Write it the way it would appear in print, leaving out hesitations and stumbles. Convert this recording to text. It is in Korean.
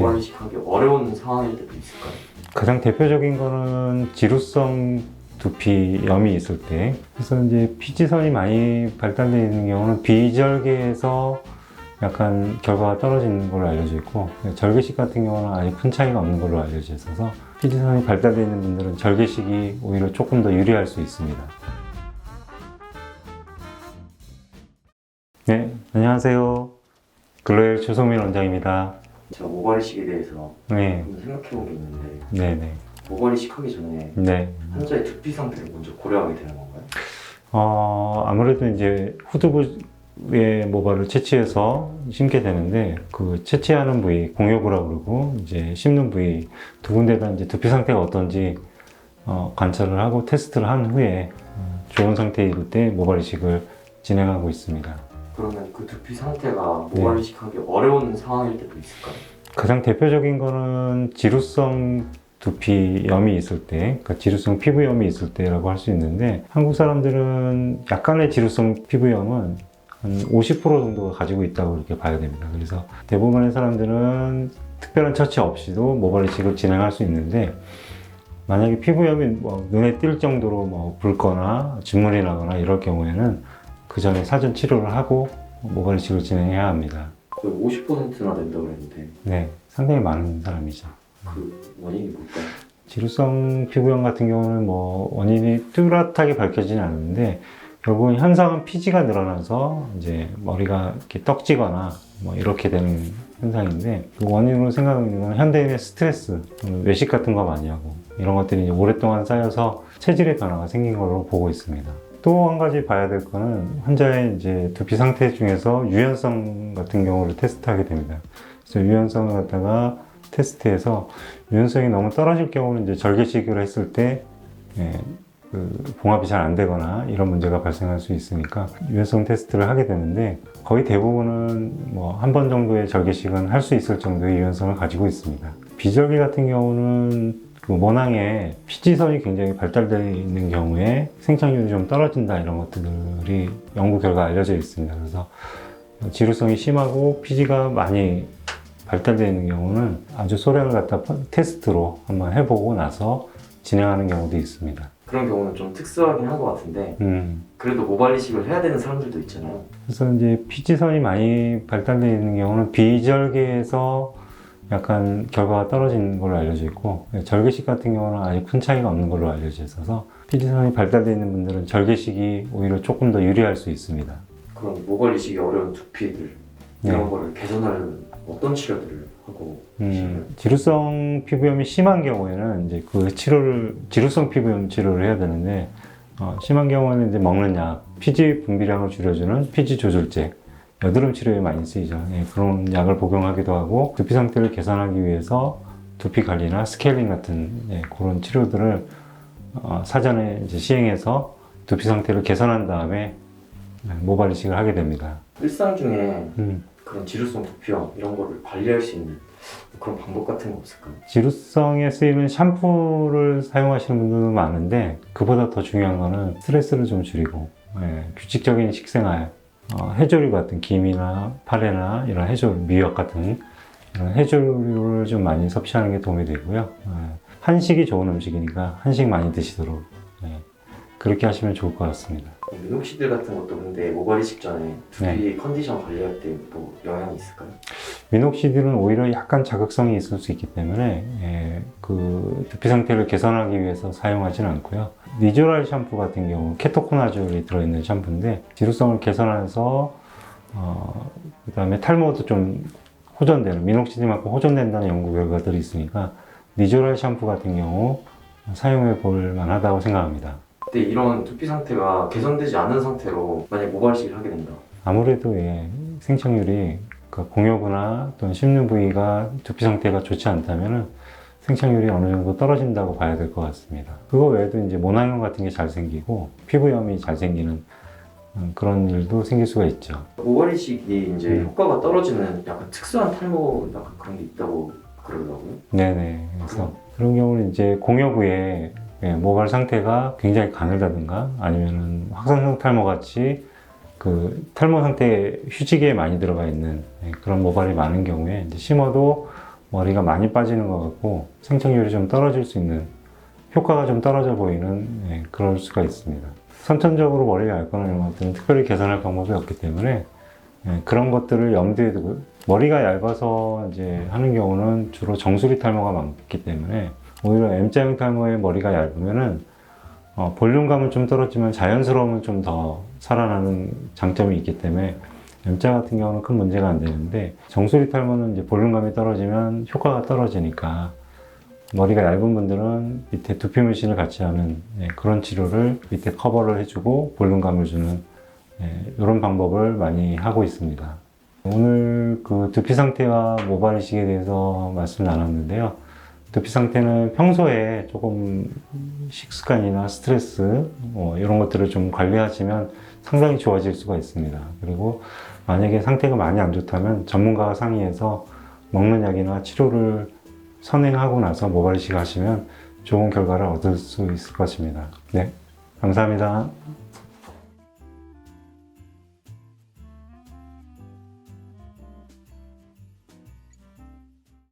모발 이식하기 어려운 상황일 때도 있을까요? 가장 대표적인 거는 지루성 두피염이 있을 때, 그래서 이제 피지선이 많이 발달되어 있는 경우는 비절개에서 약간 결과가 떨어지는 걸로 알려져 있고, 절개식 같은 경우는 아예 큰 차이가 없는 걸로 알려져 있어서 피지선이 발달되어 있는 분들은 절개식이 오히려 조금 더 유리할 수 있습니다. 네, 안녕하세요. 글로엘 최성민 원장입니다. 제가 모발 이식에 대해서 네, 한번 생각해 본 게 있는데 네네. 모발 이식하기 전에 네. 환자의 두피 상태를 먼저 고려하게 되는 건가요? 아무래도 이제 후두부의 모발을 채취해서 심게 되는데, 그 채취하는 부위, 공효부라고 그러고, 이제 심는 부위 두 군데가 이제 두피 상태가 어떤지 관찰을 하고 테스트를 한 후에 좋은 상태일 때 모발 이식을 진행하고 있습니다. 그러면 그 두피 상태가 모발 이식하기 어려운 상황일 때도 있을까요? 가장 대표적인 거는 지루성 두피염이 있을 때, 그러니까 지루성 피부염이 있을 때라고 할 수 있는데, 한국 사람들은 약간의 지루성 피부염은 한 50% 정도가 가지고 있다고 이렇게 봐야 됩니다. 그래서 대부분의 사람들은 특별한 처치 없이도 모발 이식을 진행할 수 있는데, 만약에 피부염이 눈에 띌 정도로 붉거나 진물이 나거나 이럴 경우에는 그 전에 사전 치료를 하고 모발 이식을 진행해야 합니다. 거의 50%나 된다고 그랬는데 네, 상당히 많은 사람이죠. 그 원인이 뭘까요? 지루성 피부염 같은 경우는 원인이 뚜렷하게 밝혀지진 않는데, 결국은 현상은 피지가 늘어나서 이제 머리가 이렇게 떡지거나 이렇게 되는 현상인데, 그 원인으로 생각하는 건 현대인의 스트레스, 외식 같은 거 많이 하고 이런 것들이 이제 오랫동안 쌓여서 체질의 변화가 생긴 걸로 보고 있습니다. 또 한 가지 봐야 될 거는 환자의 이제 두피 상태 중에서 유연성 같은 경우를 테스트하게 됩니다. 그래서 유연성을 갖다가 테스트해서 유연성이 너무 떨어질 경우는 이제 절개식을 했을 때 봉합이 잘 안 되거나 이런 문제가 발생할 수 있으니까 유연성 테스트를 하게 되는데, 거의 대부분은 한 번 정도의 절개식은 할 수 있을 정도의 유연성을 가지고 있습니다. 비절개 같은 경우는 그 모낭에 피지선이 굉장히 발달되어 있는 경우에 생착률이 좀 떨어진다, 이런 것들이 연구 결과 알려져 있습니다. 그래서 지루성이 심하고 피지가 많이 발달되어 있는 경우는 아주 소량을 갖다 테스트로 한번 해보고 나서 진행하는 경우도 있습니다. 그런 경우는 좀 특수하긴 한 것 같은데 그래도 모발 이식을 해야 되는 사람들도 있잖아요. 그래서 이제 피지선이 많이 발달되어 있는 경우는 비절개에서 약간 결과가 떨어지는 걸로 알려져 있고, 절개식 같은 경우는 아예 큰 차이가 없는 걸로 알려져 있어서 피지선이 발달되어 있는 분들은 절개식이 오히려 조금 더 유리할 수 있습니다. 그럼 모발 이식이 어려운 두피들 이런 거를 개선하려면 어떤 치료들을 하고 계시나요? 지루성 피부염이 심한 경우에는 이제 그 지루성 피부염 치료를 해야 되는데, 심한 경우에는 이제 먹는 약, 피지 분비량을 줄여주는 피지 조절제, 여드름 치료에 많이 쓰이죠. 그런 약을 복용하기도 하고, 두피 상태를 개선하기 위해서 두피 관리나 스케일링 같은 그런 치료들을 사전에 이제 시행해서 두피 상태를 개선한 다음에 모발 이식을 하게 됩니다. 일상 중에 그런 지루성 두피염 이런 거를 관리할 수 있는 그런 방법 같은 거 없을까요? 지루성에 쓰이는 샴푸를 사용하시는 분들도 많은데, 그보다 더 중요한 거는 스트레스를 좀 줄이고 규칙적인 식생활, 해조류 같은 김이나 파래나 이런 해조류, 미역 같은 이런 해조류를 좀 많이 섭취하는 게 도움이 되고요. 한식이 좋은 음식이니까 한식 많이 드시도록 그렇게 하시면 좋을 것 같습니다. 미녹시딜 같은 것도 근데 모발 이식 전에 두피 컨디션 관리할 때 또 영향이 있을까요? 미녹시딜은 오히려 약간 자극성이 있을 수 있기 때문에 그 두피 상태를 개선하기 위해서 사용하지는 않고요. 니조랄 샴푸 같은 경우 케토코나졸이 들어있는 샴푸인데, 지루성을 개선해서 그 다음에 탈모도 좀 호전되는, 미녹시딜만큼 호전된다는 연구 결과들이 있으니까 니조랄 샴푸 같은 경우 사용해 볼 만하다고 생각합니다. 근데 이런 두피 상태가 개선되지 않은 상태로 만약 모발 이식을 하게 된다. 아무래도 생착률이, 그러니까 공효부나 또는 심는 부위가 두피 상태가 좋지 않다면 생착률이 어느 정도 떨어진다고 봐야 될 것 같습니다. 그거 외에도 이제 모낭염 같은 게 잘 생기고 피부염이 잘 생기는 그런 일도 생길 수가 있죠. 모발 이식이 이제 효과가 떨어지는 약간 특수한 탈모 약간 그런 게 있다고 그러더라고요. 네네. 그래서 그런 경우는 이제 공효부에 모발 상태가 굉장히 가늘다든가 아니면은 확산성 탈모 같이 그 탈모 상태에 휴지기에 많이 들어가 있는 그런 모발이 많은 경우에 이제 심어도 머리가 많이 빠지는 것 같고 생착률이 좀 떨어질 수 있는, 효과가 좀 떨어져 보이는, 그럴 수가 있습니다. 선천적으로 머리가 얇거나 이런 것들은 특별히 개선할 방법이 없기 때문에 그런 것들을 염두에 두고, 머리가 얇아서 이제 하는 경우는 주로 정수리 탈모가 많기 때문에 오히려 M자형 탈모의 머리가 얇으면은 볼륨감은 좀 떨어지면 자연스러움은 좀 더 살아나는 장점이 있기 때문에 M자 같은 경우는 큰 문제가 안 되는데, 정수리 탈모는 이제 볼륨감이 떨어지면 효과가 떨어지니까 머리가 얇은 분들은 밑에 두피 문신을 같이 하는 그런 치료를 밑에 커버를 해주고 볼륨감을 주는 이런 방법을 많이 하고 있습니다. 오늘 그 두피 상태와 모발 이식에 대해서 말씀을 나눴는데요. 두피 상태는 평소에 조금 식습관이나 스트레스 이런 것들을 좀 관리하시면 상당히 좋아질 수가 있습니다. 그리고 만약에 상태가 많이 안 좋다면 전문가와 상의해서 먹는 약이나 치료를 선행하고 나서 모발 이식을 하시면 좋은 결과를 얻을 수 있을 것입니다. 네, 감사합니다.